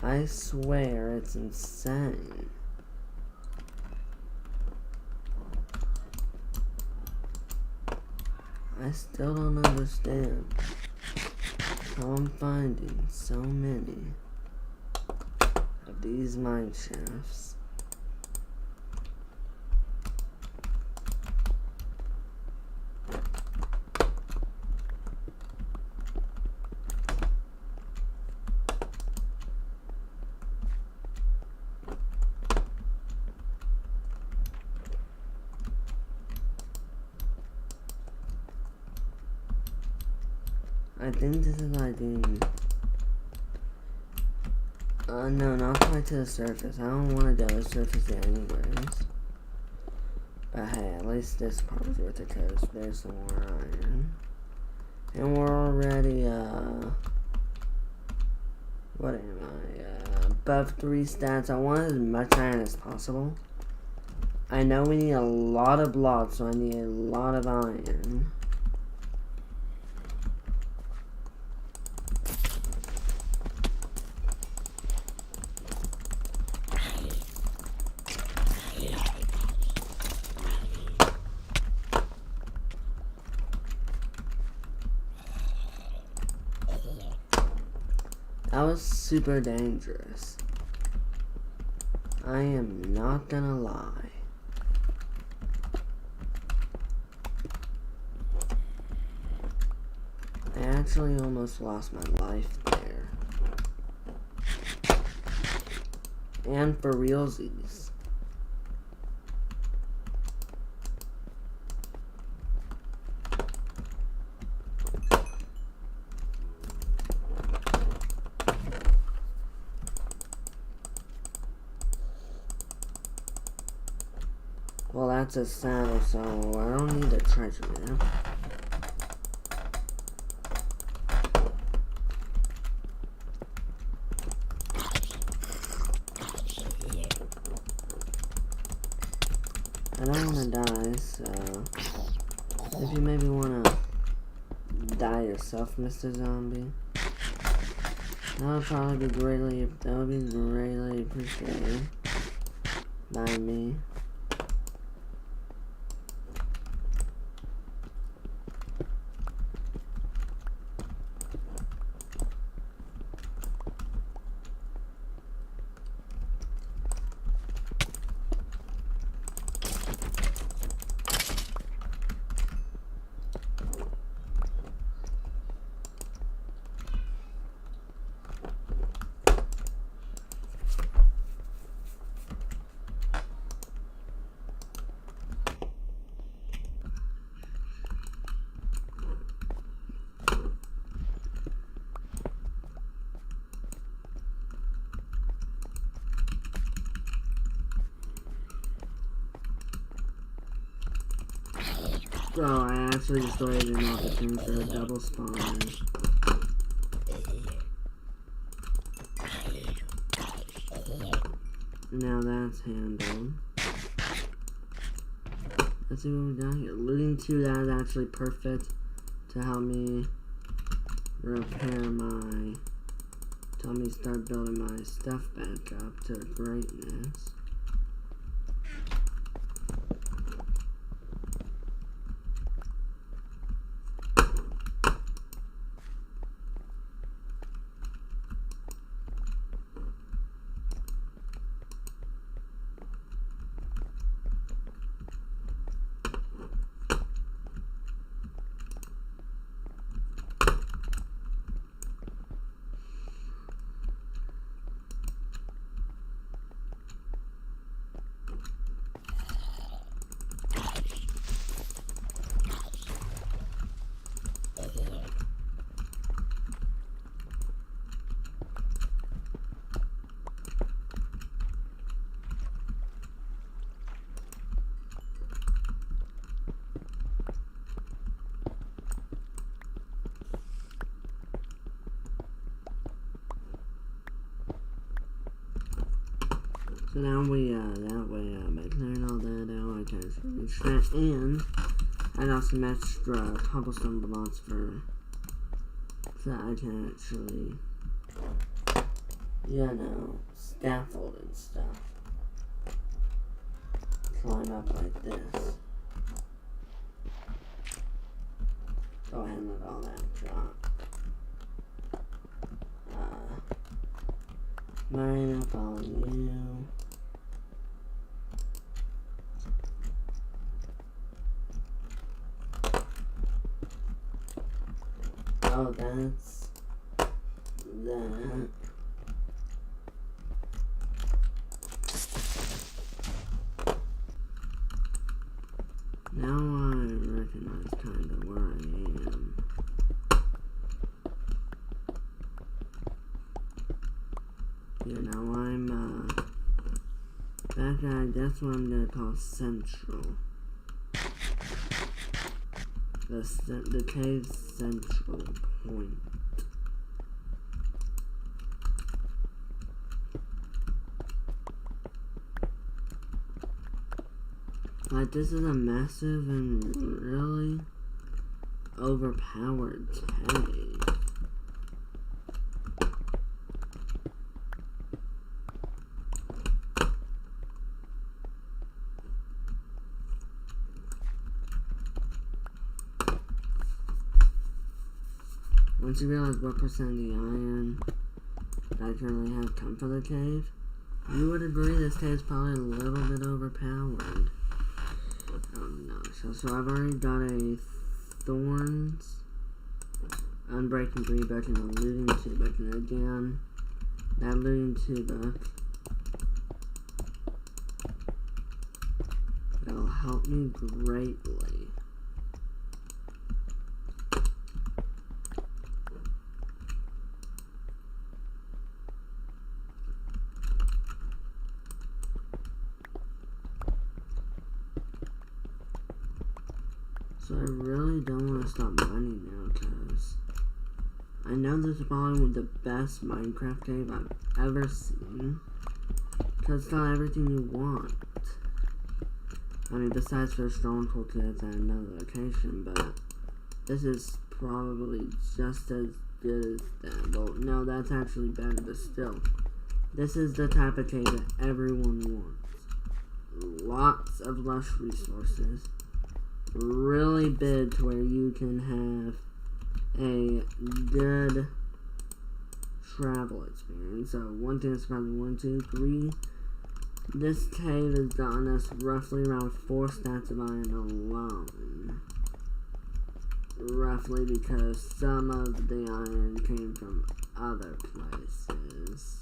I swear it's insane. I still don't understand how I'm finding so many of these mine shafts. I think this is like being... no, not quite to the surface. I don't want to go to the surface yet anyways. But hey, at least this part was worth it because there's some more iron. And we're already, what am I? Above 3 stats. I want as much iron as possible. I know we need a lot of blocks, so I need a lot of iron. That was super dangerous. I am not gonna lie. I actually almost lost my life there. And for realsies. Well, that's a saddle, so I don't need a treasure map. I don't want to die, so if you maybe want to die yourself, Mr. Zombie, that would be greatly appreciated by me. So I actually just waited an opportunity for a double spawn. Now that's handled. Let's see what we got here. Looting 2, that is actually perfect to help me repair my... to help me start building my stuff back up to greatness. So now we, that way, by clearing all that out, I can actually reach that, and I got some extra cobblestone blocks so that I can actually, you know, scaffold and stuff. Climb up like this. Go ahead and let all that drop. Mine up on you. Oh, that's that. Now I recognize kind of where I am. Yeah, now I'm, that guy, that's what I'm gonna call Central. The cave central point. Like, this is a massive and really overpowered cave. Once you realize what percent of the iron that I currently have come from the cave, you would agree this cave's probably a little bit overpowered. Oh no, so I've already got a thorns, unbreaking 3 book and a looting 2 book. And again, that looting 2 book will help me greatly. So I really don't want to stop mining now, because I know this is probably the best Minecraft cave I've ever seen, because it's got everything you want. I mean, besides for stronghold kits at another location, but this is probably just as good as that. Well, no, that's actually better, but still. This is the type of cave that everyone wants. Lots of lush resources. Really big to where you can have a good travel experience. So, one thing is probably 1, 2, 3. This cave has gotten us roughly around 4 stacks of iron alone. Roughly, because some of the iron came from other places.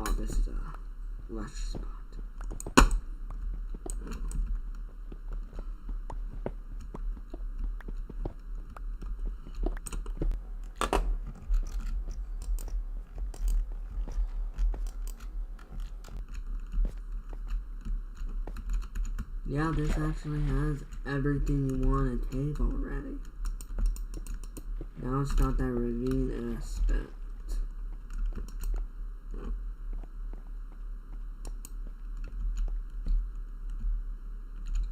Oh, this is a lush spot. Yeah, this actually has everything you want in a cave already. Now it's got that ravine aspect.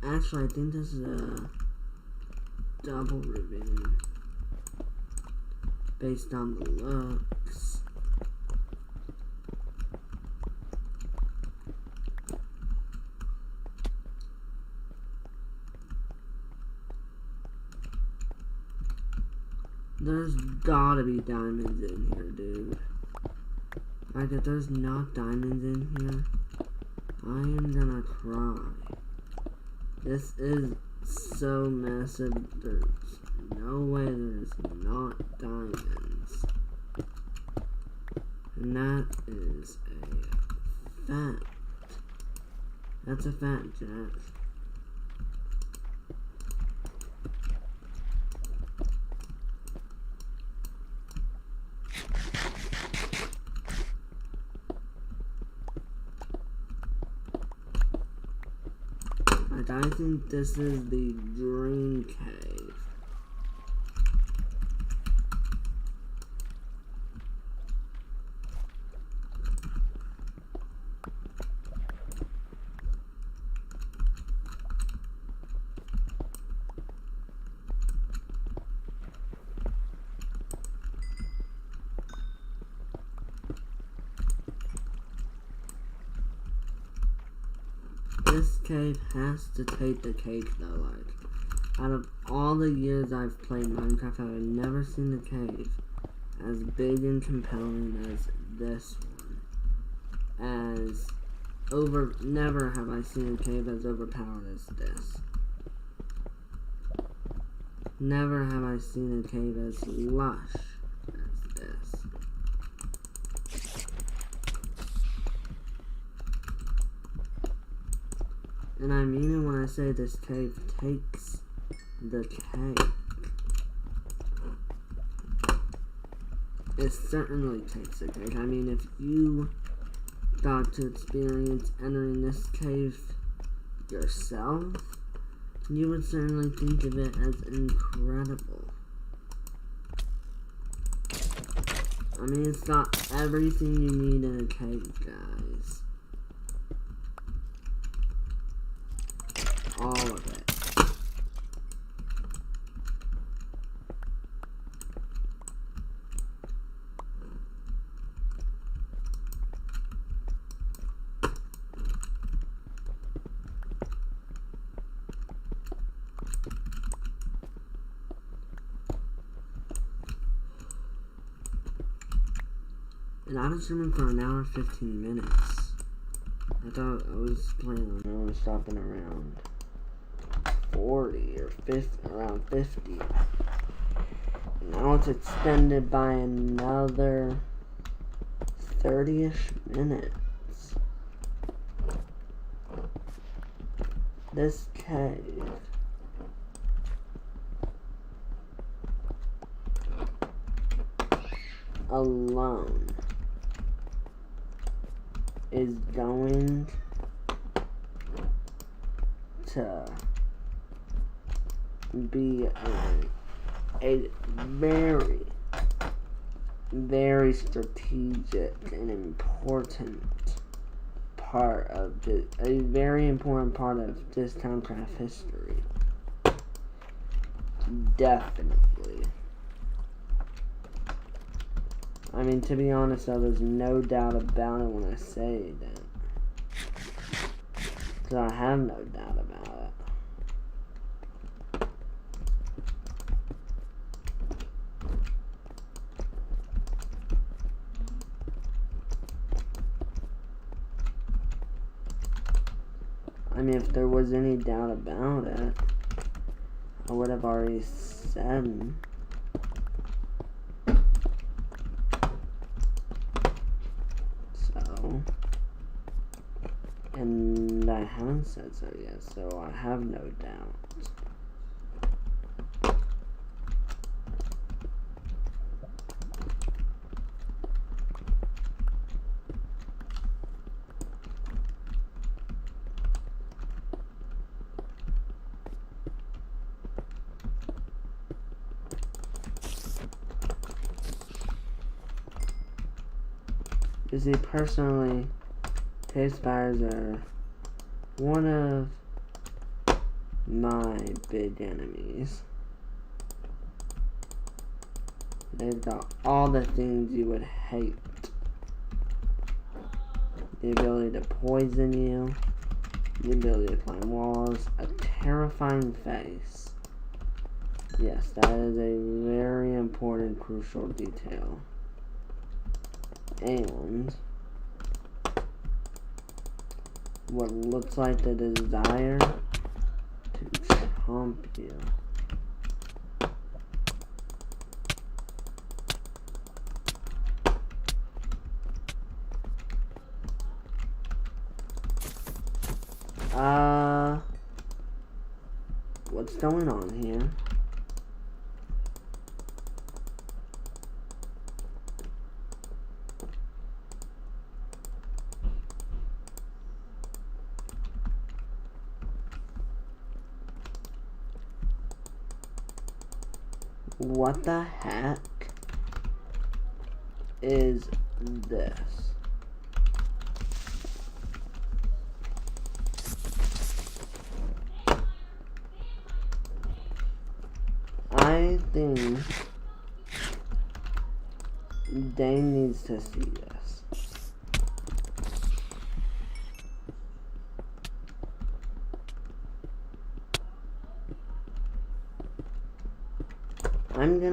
Actually, I think this is a double ravine based on the looks. There's gotta be diamonds in here, dude. Like, if there's not diamonds in here, I am gonna cry. This is so massive, there's no way there's not diamonds. And that is a fact. That's a fact, Jack. I think this is the dream cave. This cave has to take the cake though, like, out of all the years I've played Minecraft, I've never seen a cave as big and compelling as this one. Never have I seen a cave as overpowered as this. Never have I seen a cave as lush as this. And I mean it when I say this cave takes the cake. It certainly takes the cake. I mean, if you got to experience entering this cave yourself, you would certainly think of it as incredible. I mean, it's got everything you need in a cave, guys. All of it. And I've been streaming for an hour 15 minutes. I thought I was planning on only stopping around 40 or 50, around 50. Now it's extended by another 30-ish minutes. This cave alone is going to be a very, very strategic and important part of a very important part of this Towncraft history. Definitely. I mean, to be honest, though, there's no doubt about it when I say that. Because I have no doubt about it. I mean, if there was any doubt about it, I would have already said. So, and I haven't said so yet, so I have no doubt. You see, personally, cave spiders are one of my big enemies. They've got all the things you would hate. The ability to poison you, the ability to climb walls, a terrifying face. Yes, that is a very important, crucial detail. And what looks like the desire to chomp you. What's going on here? What the heck is this? I think Dane needs to see this. I'm gonna